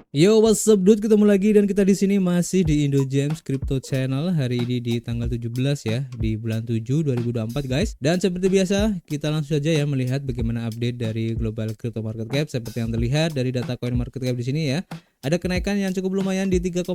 Yo, what's up dude? Ketemu lagi dan kita di sini masih di Indo James Crypto Channel. Hari ini di tanggal 17 ya, di bulan 7 2024 guys. Dan seperti biasa, kita langsung saja ya melihat bagaimana update dari global crypto market cap. Seperti yang terlihat dari data coin market cap di sini ya. Ada kenaikan yang cukup lumayan di 3,6%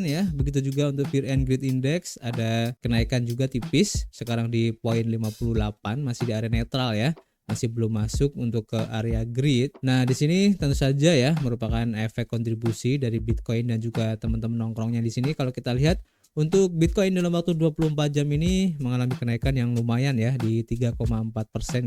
ya. Begitu juga untuk Fear and Greed Index, ada kenaikan juga tipis. Sekarang di poin 58, masih di area netral ya, masih belum masuk untuk ke area grid. Nah, di sini tentu saja ya merupakan efek kontribusi dari Bitcoin dan juga teman-teman nongkrongnya di sini. Kalau kita lihat untuk Bitcoin dalam waktu 24 jam ini mengalami kenaikan yang lumayan ya di 3,4%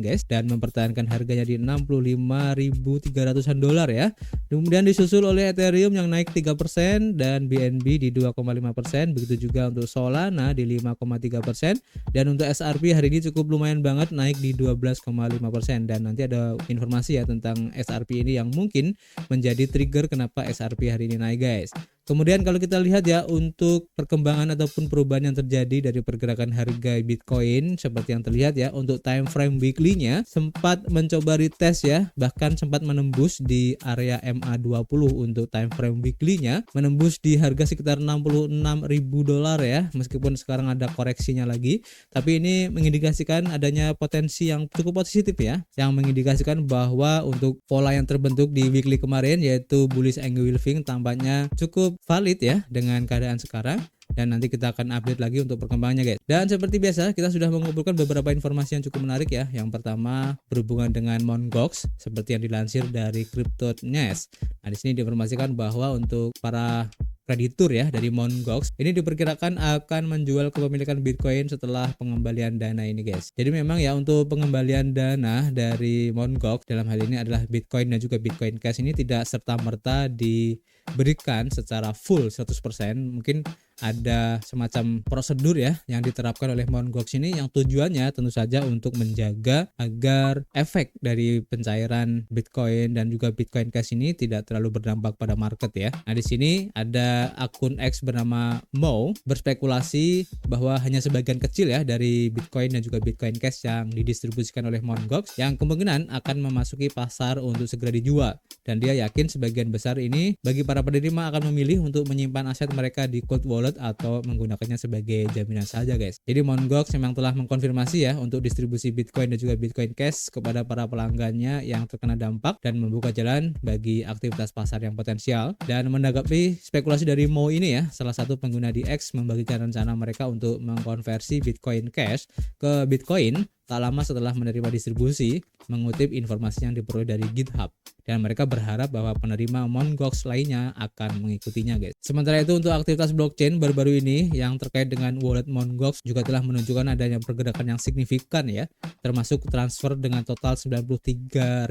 guys, dan mempertahankan harganya di 65.300-an dolar ya. Kemudian disusul oleh Ethereum yang naik 3% dan BNB di 2,5%, begitu juga untuk Solana di 5,3%, dan untuk SRP hari ini cukup lumayan banget naik di 12,5%. Dan nanti ada informasi ya tentang SRP ini yang mungkin menjadi trigger kenapa SRP hari ini naik guys. Kemudian kalau kita lihat ya untuk perkembangan ataupun perubahan yang terjadi dari pergerakan harga Bitcoin, seperti yang terlihat ya untuk time frame weekly-nya sempat mencoba retest ya, bahkan sempat menembus di area MA20 untuk time frame weekly-nya, menembus di harga sekitar 66.000 dolar ya, meskipun sekarang ada koreksinya lagi, tapi ini mengindikasikan adanya potensi yang cukup positif ya, yang mengindikasikan bahwa untuk pola yang terbentuk di weekly kemarin yaitu bullish engulfing tampaknya cukup valid ya dengan keadaan sekarang. Dan nanti kita akan update lagi untuk perkembangannya guys. Dan seperti biasa kita sudah mengumpulkan beberapa informasi yang cukup menarik ya. Yang pertama berhubungan dengan Mt. Gox seperti yang dilansir dari CryptoNest. Nah, di sini diinformasikan bahwa untuk para kreditur ya dari Mt. Gox ini diperkirakan akan menjual kepemilikan Bitcoin setelah pengembalian dana ini guys. Jadi memang ya untuk pengembalian dana dari Mt. Gox dalam hal ini adalah Bitcoin dan juga Bitcoin Cash ini tidak serta-merta diberikan secara full 100%. Mungkin ada semacam prosedur ya yang diterapkan oleh Mt. Gox ini yang tujuannya tentu saja untuk menjaga agar efek dari pencairan Bitcoin dan juga Bitcoin Cash ini tidak terlalu berdampak pada market ya. Nah, di sini ada akun X bernama Mo berspekulasi bahwa hanya sebagian kecil ya dari Bitcoin dan juga Bitcoin Cash yang didistribusikan oleh Mt. Gox yang kemungkinan akan memasuki pasar untuk segera dijual, dan dia yakin sebagian besar ini bagi para penerima akan memilih untuk menyimpan aset mereka di cold wallet atau menggunakannya sebagai jaminan saja guys. Jadi Mt. Gox memang telah mengkonfirmasi ya untuk distribusi Bitcoin dan juga Bitcoin Cash kepada para pelanggannya yang terkena dampak dan membuka jalan bagi aktivitas pasar yang potensial. Dan menanggapi spekulasi dari Mo ini ya, salah satu pengguna di X membagikan rencana mereka untuk mengkonversi Bitcoin Cash ke Bitcoin tak lama setelah menerima distribusi, mengutip informasi yang diperoleh dari GitHub. Dan mereka berharap bahwa penerima Mt. Gox lainnya akan mengikutinya guys. Sementara itu untuk aktivitas blockchain baru-baru ini yang terkait dengan wallet Mt. Gox juga telah menunjukkan adanya pergerakan yang signifikan ya, termasuk transfer dengan total 93.168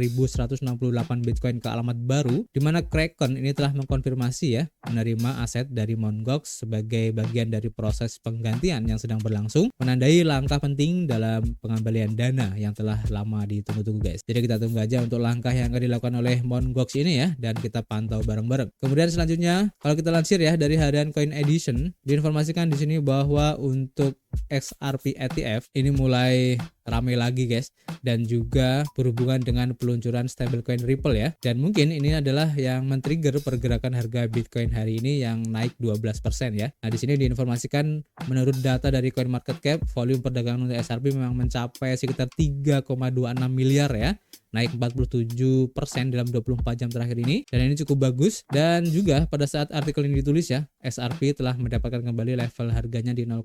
Bitcoin ke alamat baru, di mana Kraken ini telah mengkonfirmasi ya menerima aset dari Mt. Gox sebagai bagian dari proses penggantian yang sedang berlangsung, menandai langkah penting dalam pengembalian dana yang telah lama ditunggu-tunggu guys. Jadi kita tunggu aja untuk langkah yang akan dilakukan oleh Mt. Gox ini ya, dan kita pantau bareng-bareng. Kemudian selanjutnya kalau kita lansir ya dari harian Coin Edition, diinformasikan di sini bahwa untuk XRP ETF ini mulai ramai lagi guys, dan juga berhubungan dengan peluncuran stablecoin Ripple ya, dan mungkin ini adalah yang men-trigger pergerakan harga Bitcoin hari ini yang naik 12% ya. Nah, di sini diinformasikan menurut data dari CoinMarketCap, volume perdagangan untuk XRP memang mencapai sekitar 3,26 miliar ya, naik 47% dalam 24 jam terakhir ini, dan ini cukup bagus. Dan juga pada saat artikel ini ditulis ya, XRP telah mendapatkan kembali level harganya di 0,6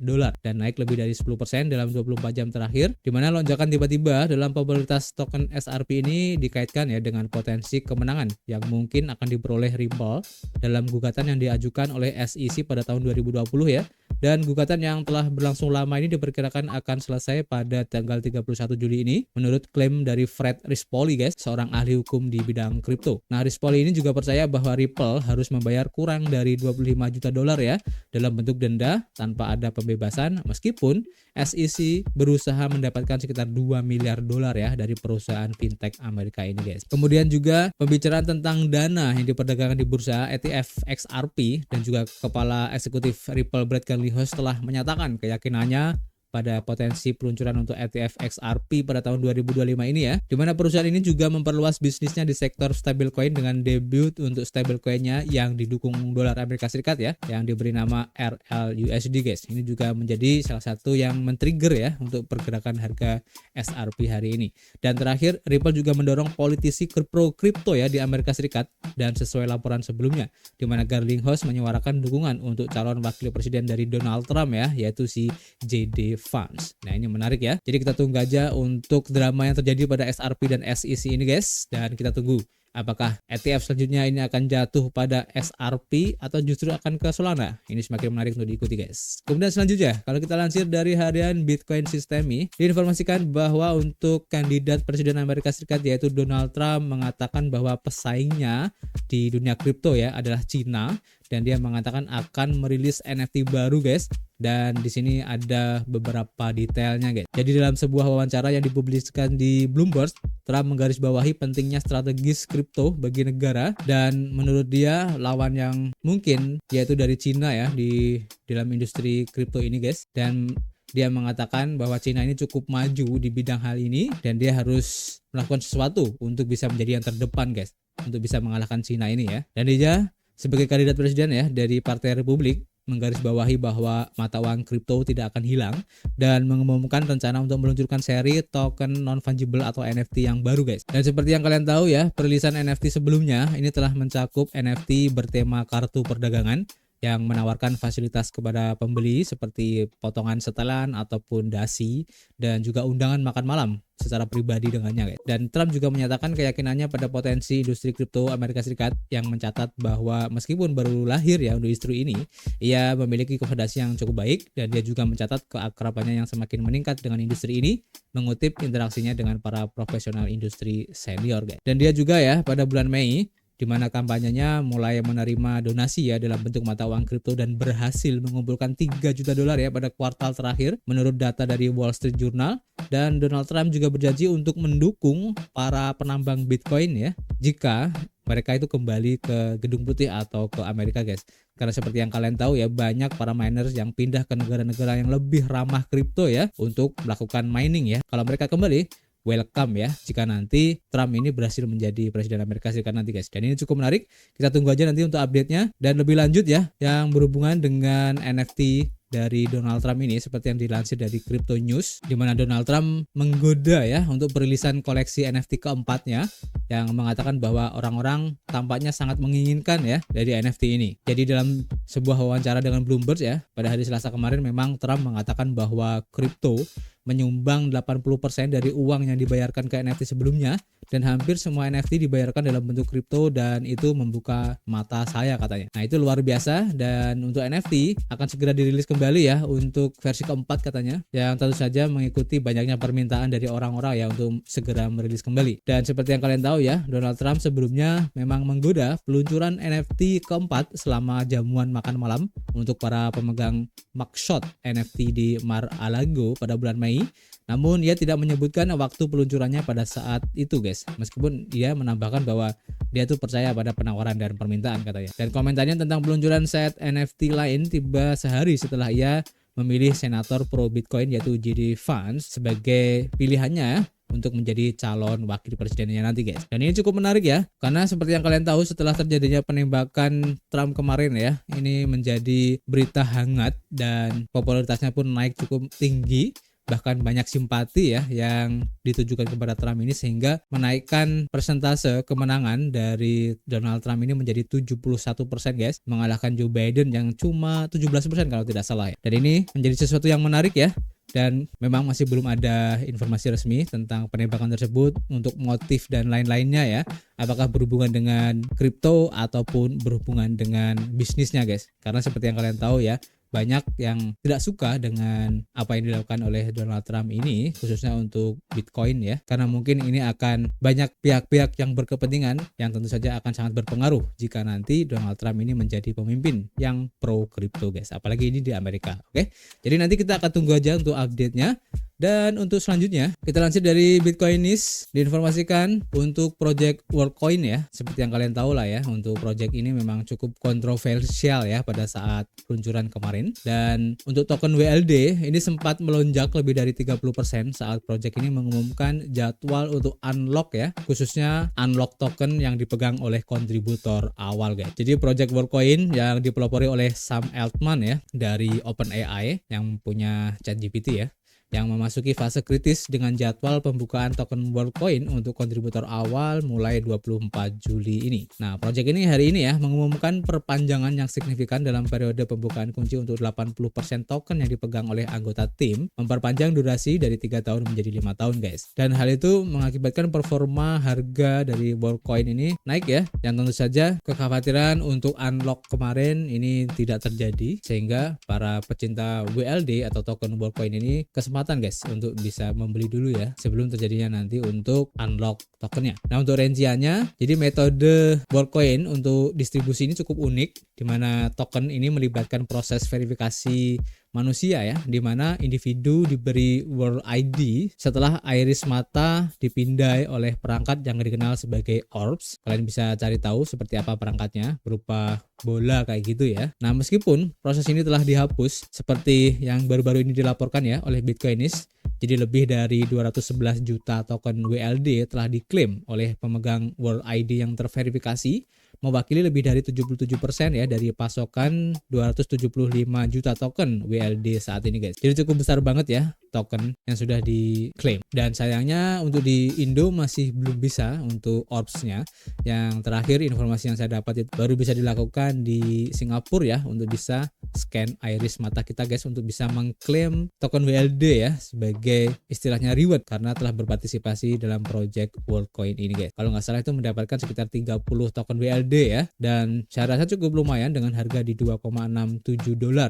dolar dan naik lebih dari 10% dalam 24 jam terakhir, di mana lonjakan tiba-tiba dalam popularitas token XRP ini dikaitkan ya dengan potensi kemenangan yang mungkin akan diperoleh Ripple dalam gugatan yang diajukan oleh SEC pada tahun 2020 ya. Dan gugatan yang telah berlangsung lama ini diperkirakan akan selesai pada tanggal 31 Juli ini menurut klaim dari Fred Rispoli guys, seorang ahli hukum di bidang kripto. Nah, Rispoli ini juga percaya bahwa Ripple harus membayar kurang dari 25 juta dolar ya dalam bentuk denda tanpa ada pembebasan, meskipun SEC berusaha mendapatkan sekitar 2 miliar dolar ya dari perusahaan fintech Amerika ini guys. Kemudian juga pembicaraan tentang dana yang diperdagangkan di bursa ETF XRP, dan juga kepala eksekutif Ripple Brad Carlile telah menyatakan keyakinannya pada potensi peluncuran untuk ETF XRP pada tahun 2025 ini ya, di mana perusahaan ini juga memperluas bisnisnya di sektor stablecoin dengan debut untuk stablecoinnya yang didukung dolar Amerika Serikat ya, yang diberi nama RLUSD guys. Ini juga menjadi salah satu yang men-trigger ya untuk pergerakan harga XRP hari ini. Dan terakhir, Ripple juga mendorong politisi pro kripto ya di Amerika Serikat, dan sesuai laporan sebelumnya, di mana Garlinghouse menyuarakan dukungan untuk calon wakil presiden dari Donald Trump ya, yaitu si JD Vance. Nah ini menarik ya. Jadi kita tunggu aja untuk drama yang terjadi pada XRP dan SEC ini guys, dan kita tunggu apakah ETF selanjutnya ini akan jatuh pada XRP atau justru akan ke Solana. Ini semakin menarik untuk diikuti guys. Kemudian selanjutnya, kalau kita lansir dari harian Bitcoin Systemi, diinformasikan bahwa untuk kandidat presiden Amerika Serikat yaitu Donald Trump mengatakan bahwa pesaingnya di dunia kripto ya adalah Cina, dan dia mengatakan akan merilis NFT baru guys. Dan di sini ada beberapa detailnya guys. Jadi dalam sebuah wawancara yang dipublikasikan di Bloomberg, Trump menggarisbawahi pentingnya strategis kripto bagi negara, dan menurut dia lawan yang mungkin yaitu dari Cina ya di dalam industri kripto ini guys. Dan dia mengatakan bahwa Cina ini cukup maju di bidang hal ini, dan dia harus melakukan sesuatu untuk bisa menjadi yang terdepan guys, untuk bisa mengalahkan Cina ini ya. Dan dia sebagai kandidat presiden ya dari Partai Republik menggarisbawahi bahwa mata uang kripto tidak akan hilang, dan mengumumkan rencana untuk meluncurkan seri token non-fungible atau NFT yang baru guys. Dan seperti yang kalian tahu ya, perilisan NFT sebelumnya ini telah mencakup NFT bertema kartu perdagangan yang menawarkan fasilitas kepada pembeli seperti potongan setelan ataupun dasi, dan juga undangan makan malam secara pribadi dengannya guys. Dan Trump juga menyatakan keyakinannya pada potensi industri kripto Amerika Serikat, yang mencatat bahwa meskipun baru lahir ya untuk industri ini, ia memiliki fondasi yang cukup baik, dan dia juga mencatat keakrabannya yang semakin meningkat dengan industri ini, mengutip interaksinya dengan para profesional industri senior guys. Dan dia juga ya pada bulan Mei, di mana kampanyenya mulai menerima donasi ya dalam bentuk mata uang kripto, dan berhasil mengumpulkan 3 juta dolar ya pada kuartal terakhir menurut data dari Wall Street Journal. Dan Donald Trump juga berjanji untuk mendukung para penambang Bitcoin ya jika mereka itu kembali ke Gedung Putih atau ke Amerika guys. Karena seperti yang kalian tahu ya, banyak para miners yang pindah ke negara-negara yang lebih ramah kripto ya untuk melakukan mining ya. Kalau mereka kembali, welcome ya jika nanti Trump ini berhasil menjadi presiden Amerika Serikat nanti guys. Dan ini cukup menarik, kita tunggu aja nanti untuk update-nya. Dan lebih lanjut ya, yang berhubungan dengan NFT dari Donald Trump ini, seperti yang dilansir dari Crypto News, di mana Donald Trump menggoda ya untuk perilisan koleksi NFT keempatnya, yang mengatakan bahwa orang-orang tampaknya sangat menginginkan ya dari NFT ini. Jadi dalam sebuah wawancara dengan Bloomberg ya pada hari Selasa kemarin, memang Trump mengatakan bahwa kripto menyumbang 80% dari uang yang dibayarkan ke NFT sebelumnya, dan hampir semua NFT dibayarkan dalam bentuk kripto, dan itu membuka mata saya katanya. Nah itu luar biasa, dan untuk NFT akan segera dirilis kembali ya untuk versi keempat katanya, yang tentu saja mengikuti banyaknya permintaan dari orang-orang ya untuk segera merilis kembali. Dan seperti yang kalian tahu ya, Donald Trump sebelumnya memang menggoda peluncuran NFT keempat selama jamuan makan malam untuk para pemegang mugshot NFT di Mar-a-Lago pada bulan Mei. Namun ia tidak menyebutkan waktu peluncurannya pada saat itu guys, meskipun dia menambahkan bahwa dia tuh percaya pada penawaran dan permintaan katanya. Dan komentarnya tentang peluncuran set NFT lain tiba sehari setelah ia memilih senator pro Bitcoin yaitu JD Vance sebagai pilihannya untuk menjadi calon wakil presidennya nanti guys. Dan ini cukup menarik ya, karena seperti yang kalian tahu, setelah terjadinya penembakan Trump kemarin ya, ini menjadi berita hangat dan popularitasnya pun naik cukup tinggi. Bahkan banyak simpati ya yang ditujukan kepada Trump ini, sehingga menaikkan persentase kemenangan dari Donald Trump ini menjadi 71% guys, mengalahkan Joe Biden yang cuma 17% kalau tidak salah ya. Dan ini menjadi sesuatu yang menarik ya. Dan memang masih belum ada informasi resmi tentang penembakan tersebut untuk motif dan lain-lainnya ya. Apakah berhubungan dengan kripto ataupun berhubungan dengan bisnisnya guys. Karena seperti yang kalian tahu ya, banyak yang tidak suka dengan apa yang dilakukan oleh Donald Trump ini, khususnya untuk Bitcoin ya, karena mungkin ini akan banyak pihak-pihak yang berkepentingan yang tentu saja akan sangat berpengaruh jika nanti Donald Trump ini menjadi pemimpin yang pro kripto guys, apalagi ini di Amerika. Oke, jadi nanti kita akan tunggu aja untuk update-nya. Dan untuk selanjutnya kita lansir dari Bitcoinis, diinformasikan untuk project Worldcoin ya, seperti yang kalian tahu lah ya, untuk project ini memang cukup kontroversial ya pada saat peluncuran kemarin. Dan untuk token WLD ini sempat melonjak lebih dari 30% saat project ini mengumumkan jadwal untuk unlock ya, khususnya unlock token yang dipegang oleh kontributor awal guys. Jadi project Worldcoin yang dipelopori oleh Sam Altman ya dari OpenAI yang punya ChatGPT ya, yang memasuki fase kritis dengan jadwal pembukaan token Worldcoin untuk kontributor awal mulai 24 Juli ini. Nah, project ini hari ini ya mengumumkan perpanjangan yang signifikan dalam periode pembukaan kunci untuk 80% token yang dipegang oleh anggota tim, memperpanjang durasi dari 3 tahun menjadi 5 tahun guys. Dan hal itu mengakibatkan performa harga dari Worldcoin ini naik ya, yang tentu saja kekhawatiran untuk unlock kemarin ini tidak terjadi, sehingga para pecinta WLD atau token Worldcoin ini kesempatan guys untuk bisa membeli dulu ya sebelum terjadinya nanti untuk unlock tokennya. Nah, untuk rinciannya, jadi metode Worldcoin untuk distribusi ini cukup unik, di mana token ini melibatkan proses verifikasi manusia ya, di mana individu diberi World ID setelah iris mata dipindai oleh perangkat yang dikenal sebagai orbs. Kalian bisa cari tahu seperti apa perangkatnya, berupa bola kayak gitu ya. Nah, meskipun proses ini telah dihapus seperti yang baru-baru ini dilaporkan ya oleh Bitcoinis, jadi lebih dari 211 juta token WLD telah diklaim oleh pemegang World ID yang terverifikasi, mewakili lebih dari 77% ya dari pasokan 275 juta token WLD saat ini guys. Jadi cukup besar banget ya token yang sudah diklaim. Dan sayangnya untuk di Indo masih belum bisa untuk orbs-nya. Yang terakhir informasi yang saya dapat itu baru bisa dilakukan di Singapura ya, untuk bisa scan iris mata kita guys, untuk bisa mengklaim token WLD ya sebagai istilahnya reward karena telah berpartisipasi dalam project Worldcoin ini guys. Kalau nggak salah itu mendapatkan sekitar 30 token WLD ya, dan saya rasa cukup lumayan dengan harga di $2,67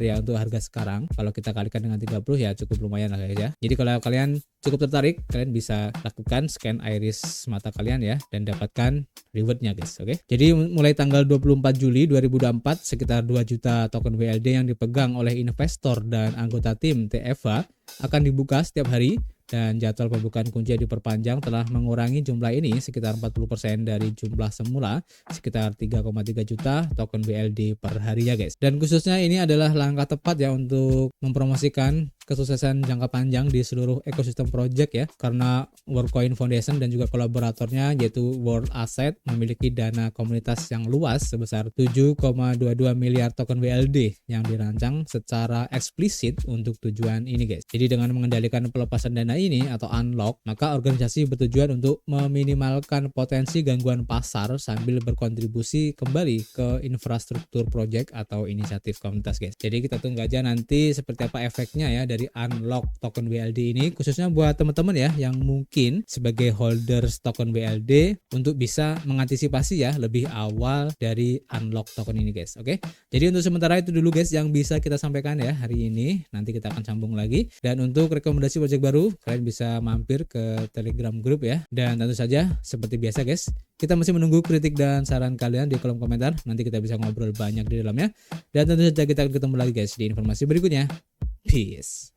ya untuk harga sekarang. Kalau kita kalikan dengan 30 ya cukup lumayan lah guys ya. Jadi kalau kalian cukup tertarik, kalian bisa lakukan scan iris mata kalian ya dan dapatkan rewardnya guys. Oke. Jadi mulai tanggal 24 Juli 2024 sekitar 2 juta token WLD yang dipegang oleh investor dan anggota tim TFA akan dibuka setiap hari, dan jadwal pembukaan kunci yang diperpanjang telah mengurangi jumlah ini sekitar 40% dari jumlah semula, sekitar 3,3 juta token WLD per hari ya guys. Dan khususnya ini adalah langkah tepat ya untuk mempromosikan kesuksesan jangka panjang di seluruh ekosistem project ya, karena Worldcoin Foundation dan juga kolaboratornya yaitu World Asset memiliki dana komunitas yang luas sebesar 7,22 miliar token WLD yang dirancang secara eksplisit untuk tujuan ini guys. Jadi dengan mengendalikan pelepasan dana ini atau unlock, maka organisasi bertujuan untuk meminimalkan potensi gangguan pasar sambil berkontribusi kembali ke infrastruktur project atau inisiatif komunitas guys. Jadi kita tunggu aja nanti seperti apa efeknya ya dari unlock token WLD ini, khususnya buat teman-teman ya yang mungkin sebagai holders token WLD untuk bisa mengantisipasi ya lebih awal dari unlock token ini guys. Oke. Jadi untuk sementara itu dulu guys yang bisa kita sampaikan ya hari ini. Nanti kita akan sambung lagi. Dan untuk rekomendasi project baru, kalian bisa mampir ke Telegram group ya. Dan tentu saja seperti biasa guys, kita masih menunggu kritik dan saran kalian di kolom komentar. Nanti kita bisa ngobrol banyak di dalamnya. Dan tentu saja kita akan ketemu lagi guys di informasi berikutnya. Peace.